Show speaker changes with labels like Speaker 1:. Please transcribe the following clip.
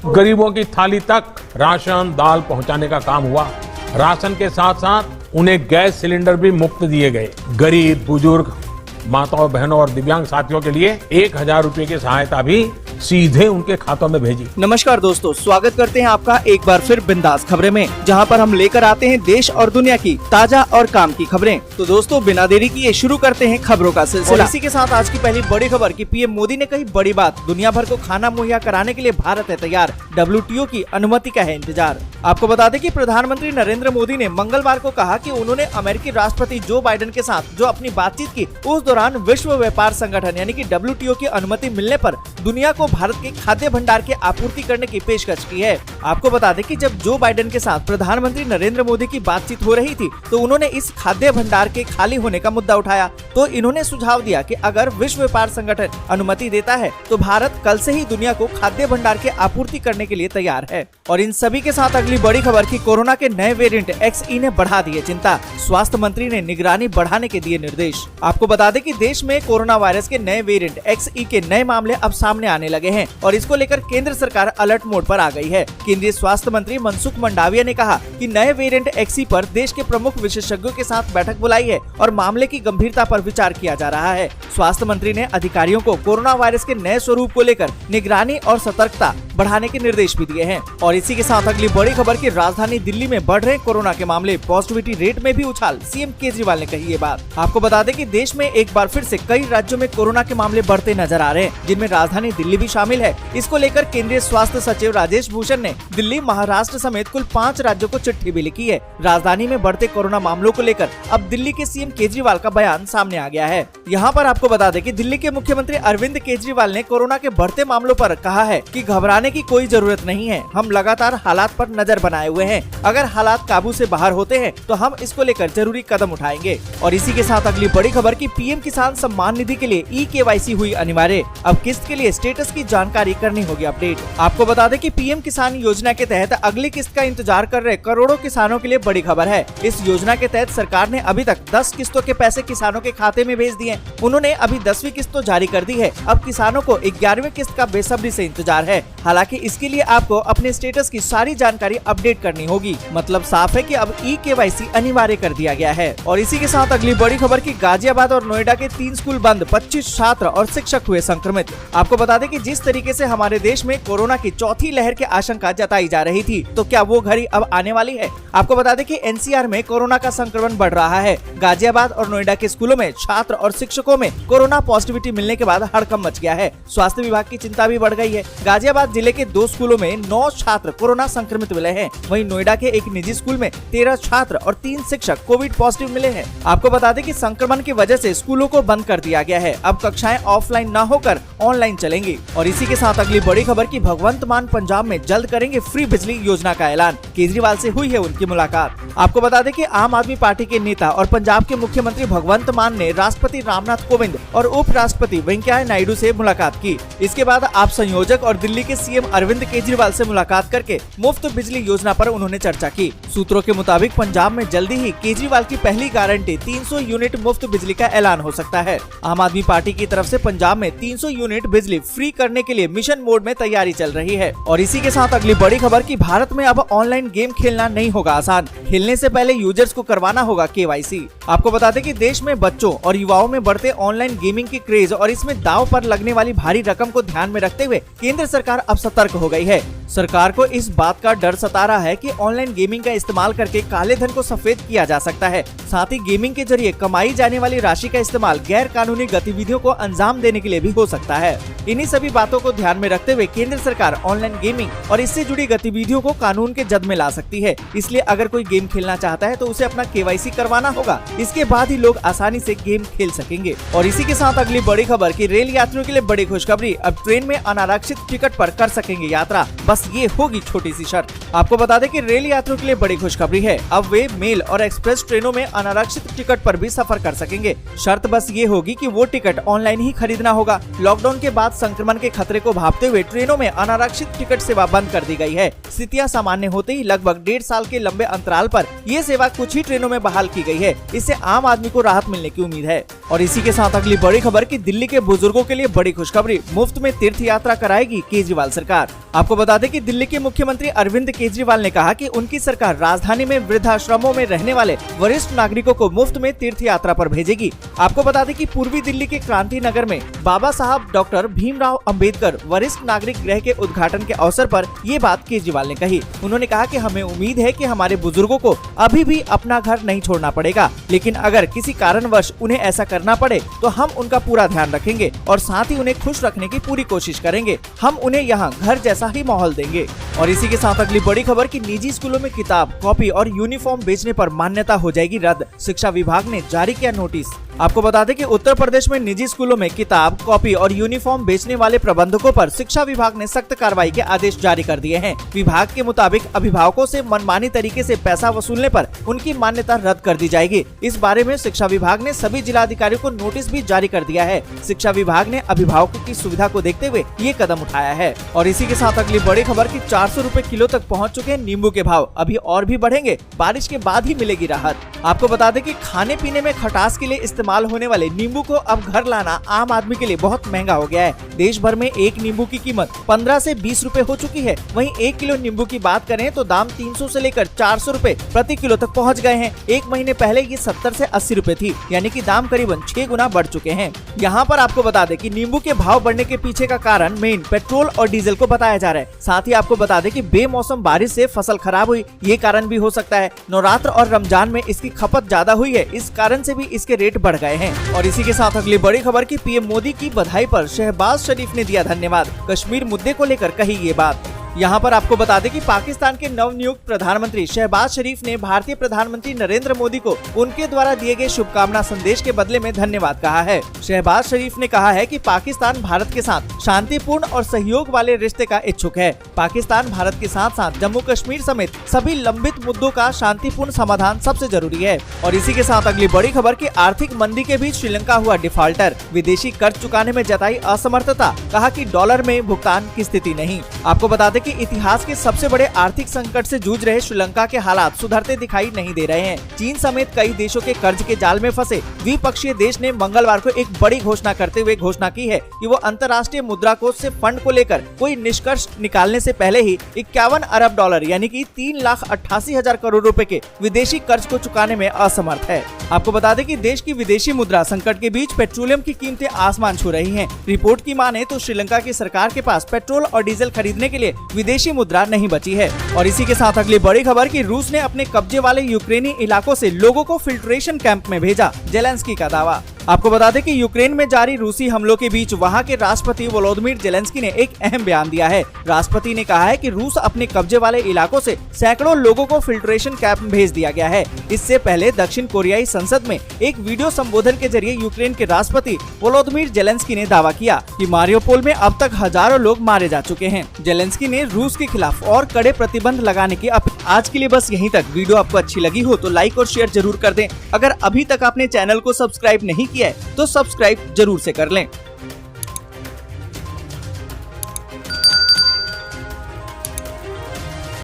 Speaker 1: गरीबों की थाली तक राशन दाल पहुंचाने का काम हुआ। राशन के साथ साथ उन्हें गैस सिलेंडर भी मुफ्त दिए गए। गरीब बुजुर्ग माताओं बहनों और दिव्यांग साथियों के लिए 1000 रुपए की सहायता भी सीधे उनके खातों में भेजी।
Speaker 2: नमस्कार दोस्तों, स्वागत करते हैं आपका एक बार फिर बिंदास खबरें में, जहां पर हम लेकर आते हैं देश और दुनिया की ताजा और काम की खबरें। तो दोस्तों बिना देरी किए शुरू करते हैं खबरों का सिलसिला। इसी के साथ आज की पहली बड़ी खबर की पीएम मोदी ने कही बड़ी बात, दुनिया भर को खाना मुहैया कराने के लिए भारत है तैयार, WTO की अनुमति का है इंतजार। आपको बता दें कि प्रधानमंत्री नरेंद्र मोदी ने मंगलवार को कहा कि उन्होंने अमेरिकी राष्ट्रपति जो बाइडेन के साथ जो अपनी बातचीत की, उस दौरान विश्व व्यापार संगठन यानी कि WTO की अनुमति मिलने पर दुनिया को भारत के खाद्य भंडार की आपूर्ति करने की पेशकश की है। आपको बता दें कि जब जो बाइडेन के साथ प्रधानमंत्री नरेंद्र मोदी की बातचीत हो रही थी तो उन्होंने इस खाद्य भंडार के खाली होने का मुद्दा उठाया। तो इन्होंने सुझाव दिया कि अगर विश्व व्यापार संगठन अनुमति देता है तो भारत कल से ही दुनिया को खाद्य भंडार की आपूर्ति करने के लिए तैयार है। और इन सभी के साथ अगली बड़ी खबर की कोरोना के नए वेरिएंट XE ने बढ़ा दी है चिंता, स्वास्थ्य मंत्री ने निगरानी बढ़ाने के दिए निर्देश। आपको बता दें कि देश में कोरोना वायरस के नए वेरिएंट XE के नए मामले अब सामने आने लगे हैं और इसको लेकर केंद्र सरकार अलर्ट मोड पर आ गई है। केंद्रीय स्वास्थ्य मंत्री मनसुख मंडाविया ने कहा कि नए वेरिएंट XE पर देश के प्रमुख विशेषज्ञों के साथ बैठक बुलाई है और मामले की गंभीरता पर विचार किया जा रहा है। स्वास्थ्य मंत्री ने अधिकारियों को कोरोना वायरस के नए स्वरूप को लेकर निगरानी और सतर्कता बढ़ाने के निर्देश भी दिए हैं। और इसी के साथ अगली बड़ी खबर की राजधानी दिल्ली में बढ़ रहे कोरोना के मामले, पॉजिटिविटी रेट में भी उछाल, सीएम केजरीवाल ने कही ये बात। आपको बता दें कि देश में एक बार फिर से कई राज्यों में कोरोना के मामले बढ़ते नजर आ रहे हैं, जिनमें राजधानी दिल्ली भी शामिल है। इसको लेकर केंद्रीय स्वास्थ्य सचिव राजेश भूषण ने दिल्ली, महाराष्ट्र समेत कुल 5 राज्यों को चिट्ठी भी लिखी है। राजधानी में बढ़ते कोरोना मामलों को लेकर अब दिल्ली के सीएम केजरीवाल का बयान सामने आ गया है। यहाँ पर आपको बता दें कि दिल्ली के मुख्यमंत्री अरविंद केजरीवाल ने कोरोना के बढ़ते मामलों पर कहा है कि घबराने की कोई जरूरत नहीं है, हम लगातार हालात पर नजर बनाए हुए हैं, अगर हालात काबू से बाहर होते हैं तो हम इसको लेकर जरूरी कदम उठाएंगे। और इसी के साथ अगली बड़ी खबर की पीएम किसान सम्मान निधि के लिए eKYC हुई अनिवार्य, अब किस्त के लिए स्टेटस की जानकारी करनी होगी अपडेट। आपको बता दें कि पीएम किसान योजना के तहत अगली किस्त का इंतजार कर रहे करोड़ों किसानों के लिए बड़ी खबर है। इस योजना के तहत सरकार ने अभी तक 10 किस्तों के पैसे किसानों के खाते में भेज दिए। उन्होंने अभी 10वीं किस्त तो जारी कर दी है, अब किसानों को 11वीं किस्त का बेसब्री से इंतजार है। हालांकि इसके लिए आपको अपने स्टेटस की सारी जानकारी अपडेट करनी होगी। मतलब साफ है कि अब eKYC अनिवार्य कर दिया गया है। और इसी के साथ अगली बड़ी खबर की गाजियाबाद और नोएडा के 3 स्कूल बंद, 25 छात्र और शिक्षक हुए संक्रमित। आपको बता दें कि जिस तरीके से हमारे देश में कोरोना की चौथी लहर की आशंका जताई जा रही थी, तो क्या वो घड़ी अब आने वाली है? आपको बता दें कि NCR में कोरोना का संक्रमण बढ़ रहा है। गाजियाबाद और नोएडा के स्कूलों में छात्र और शिक्षकों में कोरोना पॉजिटिविटी मिलने के बाद हड़कंप मच गया है। स्वास्थ्य विभाग की चिंता भी बढ़ गई है। गाजियाबाद जिले के 2 स्कूलों में 9 छात्र कोरोना संक्रमित मिले हैं। वहीं नोएडा के एक निजी स्कूल में 13 छात्र और 3 शिक्षक कोविड पॉजिटिव मिले हैं। आपको बता दें कि संक्रमण की वजह से स्कूलों को बंद कर दिया गया है। अब कक्षाएं ऑफलाइन न होकर ऑनलाइन चलेंगी। और इसी के साथ अगली बड़ी खबर की भगवंत मान पंजाब में जल्द करेंगे फ्री बिजली योजना का ऐलान, केजरीवाल से हुई है उनकी मुलाकात। आपको बता दें कि आम आदमी पार्टी के नेता और पंजाब के मुख्यमंत्री भगवंत मान ने राष्ट्रपति रामनाथ कोविंद और उपराष्ट्रपति वेंकैया नायडू से मुलाकात की। इसके बाद आप संयोजक और दिल्ली के सीएम अरविंद केजरीवाल से मुलाकात करके मुफ्त बिजली योजना पर उन्होंने चर्चा की। सूत्रों के मुताबिक पंजाब में जल्दी ही केजरीवाल की पहली गारंटी 300 यूनिट मुफ्त बिजली का ऐलान हो सकता है। आम आदमी पार्टी की तरफ से पंजाब में 300 यूनिट बिजली फ्री करने के लिए मिशन मोड में तैयारी चल रही है। और इसी के साथ अगली बड़ी खबर की भारत में अब ऑनलाइन गेम खेलना नहीं होगा आसान, खेलने से पहले यूजर्स को करवाना होगा KYC। आपको बता दें कि देश में बच्चों और युवाओं में बढ़ते ऑनलाइन गेमिंग की क्रेज और इसमें दांव पर लगने वाली भारी रकम को ध्यान में रखते हुए केंद्र सरकार अब सतर्क हो गई है। सरकार को इस बात का डर सता रहा है कि ऑनलाइन गेमिंग का इस्तेमाल करके काले धन को सफेद किया जा सकता है। साथ ही गेमिंग के जरिए कमाई जाने वाली राशि का इस्तेमाल गैर कानूनी गतिविधियों को अंजाम देने के लिए भी हो सकता है। इन्हीं सभी बातों को ध्यान में रखते हुए केंद्र सरकार ऑनलाइन गेमिंग और इससे जुड़ी गतिविधियों को कानून के जद में ला सकती है। इसलिए अगर कोई गेम खेलना चाहता है तो उसे अपना KYC करवाना होगा, इसके बाद ही लोग आसानी से गेम खेल सकेंगे। और इसी के साथ अगली बड़ी खबर की रेल यात्रियों के लिए बड़ी खुशखबरी, अब ट्रेन में अनारक्षित टिकट पर कर सकेंगे यात्रा, बस ये होगी छोटी सी शर्त। आपको बता दें कि रेल यात्रियों के लिए बड़ी खुशखबरी है, अब वे मेल और एक्सप्रेस ट्रेनों में अनारक्षित टिकट पर भी सफर कर सकेंगे। शर्त बस ये होगी कि वो टिकट ऑनलाइन ही खरीदना होगा। लॉकडाउन के बाद संक्रमण के खतरे को भांपते हुए ट्रेनों में अनारक्षित टिकट सेवा बंद कर दी गई है। स्थितियां सामान्य होते ही लगभग 1.5 साल के लंबे अंतराल पर ये सेवा कुछ ही ट्रेनों में बहाल की गई है। इससे आम आदमी को राहत मिलने की उम्मीद है। और इसी के साथ अगली बड़ी खबर की दिल्ली के बुजुर्गों के लिए बड़ी खुशखबरी, मुफ्त में तीर्थ यात्रा कराएगी केजरीवाल सरकार। आपको बता दें कि दिल्ली के मुख्यमंत्री अरविंद केजरीवाल ने कहा कि उनकी सरकार राजधानी में वृद्धाश्रमों में रहने वाले वरिष्ठ नागरिकों को मुफ्त में तीर्थ यात्रा पर भेजेगी। आपको बता दें कि पूर्वी दिल्ली के क्रांति नगर में बाबा साहब डॉक्टर भीमराव अंबेडकर वरिष्ठ नागरिक गृह के उद्घाटन के अवसर पर ये बात केजरीवाल ने कही। उन्होंने कहा कि हमें उम्मीद है कि हमारे बुजुर्गों को अभी भी अपना घर नहीं छोड़ना पड़ेगा, लेकिन अगर किसी कारणवश उन्हें ऐसा करना पड़े तो हम उनका पूरा ध्यान रखेंगे और साथ ही उन्हें खुश रखने की पूरी कोशिश करेंगे। हम उन्हें यहाँ घर जैसा ही माहौल देंगे। और इसी के साथ अगली बड़ी खबर कि निजी स्कूलों में किताब, कॉपी और यूनिफॉर्म बेचने पर मान्यता हो जाएगी रद्द। शिक्षा विभाग ने जारी किया नोटिस। आपको बता दें कि उत्तर प्रदेश में निजी स्कूलों में किताब, कॉपी और यूनिफॉर्म बेचने वाले प्रबंधकों पर शिक्षा विभाग ने सख्त कार्रवाई के आदेश जारी कर दिए हैं। विभाग के मुताबिक अभिभावकों से मनमानी तरीके से पैसा वसूलने पर उनकी मान्यता रद्द कर दी जाएगी। इस बारे में शिक्षा विभाग ने सभी जिलाधिकारियों को नोटिस भी जारी कर दिया है। शिक्षा विभाग ने अभिभावकों की सुविधा को देखते हुए ये कदम उठाया है। और इसी के साथ अगली बड़ी खबर कि 400 रुपए किलो तक पहुंच चुके हैं नींबू के भाव। अभी और भी बढ़ेंगे, बारिश के बाद ही मिलेगी राहत। आपको बता दें कि खाने पीने में खटास के लिए इस्तेमाल होने वाले नींबू को अब घर लाना आम आदमी के लिए बहुत महंगा हो गया है। देश भर में एक नींबू की कीमत 15 से 20 रुपए हो चुकी है। वहीं 1 किलो नींबू की बात करें तो दाम 300 से लेकर 400 रुपए प्रति किलो तक पहुंच गए हैं। एक महीने पहले ये 70 से 80 रुपए थी, यानी कि दाम करीबन 6 गुना बढ़ चुके हैं। यहाँ पर आपको बता दें कि नींबू के भाव बढ़ने के पीछे का कारण मेन पेट्रोल और डीजल को बताया जा रहा है। साथ ही आपको बता दें कि बेमौसम बारिश से फसल खराब हुई, ये कारण भी हो सकता है। नवरात्र और रमजान में इसकी खपत ज्यादा हुई है, इस कारण से भी इसके रेट बढ़ गए हैं। और इसी के साथ अगली बड़ी खबर की पीएम मोदी की बधाई पर शहबाज शरीफ ने दिया धन्यवाद। कश्मीर मुद्दे को लेकर कही ये बात। यहाँ पर आपको बता दें कि पाकिस्तान के नवनियुक्त प्रधानमंत्री शहबाज शरीफ ने भारतीय प्रधानमंत्री नरेंद्र मोदी को उनके द्वारा दिए गए शुभकामना संदेश के बदले में धन्यवाद कहा है। शहबाज शरीफ ने कहा है कि पाकिस्तान भारत के साथ शांतिपूर्ण और सहयोग वाले रिश्ते का इच्छुक है। पाकिस्तान भारत के साथ साथ जम्मू कश्मीर समेत सभी लंबित मुद्दों का शांतिपूर्ण समाधान सबसे जरूरी है। और इसी के साथ अगली बड़ी खबर की आर्थिक मंदी के बीच श्रीलंका हुआ डिफॉल्टर। विदेशी कर्ज चुकाने में जताई असमर्थता, कहा कि डॉलर में भुगतान की स्थिति नहीं। आपको बता दें कि इतिहास के सबसे बड़े आर्थिक संकट से जूझ रहे श्रीलंका के हालात सुधरते दिखाई नहीं दे रहे हैं। चीन समेत कई देशों के कर्ज के जाल में फंसे द्विपक्षीय देश ने मंगलवार को एक बड़ी घोषणा करते हुए घोषणा की है कि वो अंतर्राष्ट्रीय मुद्रा कोष से फंड को लेकर कोई निष्कर्ष निकालने से पहले ही 51 अरब डॉलर यानी कि 3,88,000 करोड़ रुपए के विदेशी कर्ज को चुकाने में असमर्थ है। आपको बता दें कि देश की विदेशी मुद्रा संकट के बीच पेट्रोलियम की कीमतें आसमान छू रही हैं। रिपोर्ट की माने तो श्रीलंका की सरकार के पास पेट्रोल और डीजल खरीदने के लिए विदेशी मुद्रा नहीं बची है। और इसी के साथ अगली बड़ी खबर कि रूस ने अपने कब्जे वाले यूक्रेनी इलाकों से लोगों को फिल्ट्रेशन कैंप में भेजा, जेलेंस्की का दावा। आपको बता दें कि यूक्रेन में जारी रूसी हमलों के बीच वहां के राष्ट्रपति वोलोदिमीर जेलेंस्की ने एक अहम बयान दिया है। राष्ट्रपति ने कहा है कि रूस अपने कब्जे वाले इलाकों से सैकड़ों लोगों को फिल्ट्रेशन कैंप में भेज दिया गया है। इससे पहले दक्षिण कोरियाई संसद में एक वीडियो संबोधन के जरिए यूक्रेन के राष्ट्रपति वोलोदिमीर जेलेंस्की ने दावा किया कि मारियोपोल में अब तक हजारों लोग मारे जा चुके हैं। जेलेंस्की ने रूस के खिलाफ और कड़े प्रतिबंध लगाने की अपील। आज के लिए बस यहीं तक। वीडियो आपको अच्छी लगी हो तो लाइक और शेयर जरूर कर दें। अगर अभी तक आपने चैनल को सब्सक्राइब नहीं किया है तो सब्सक्राइब जरूर से कर लें।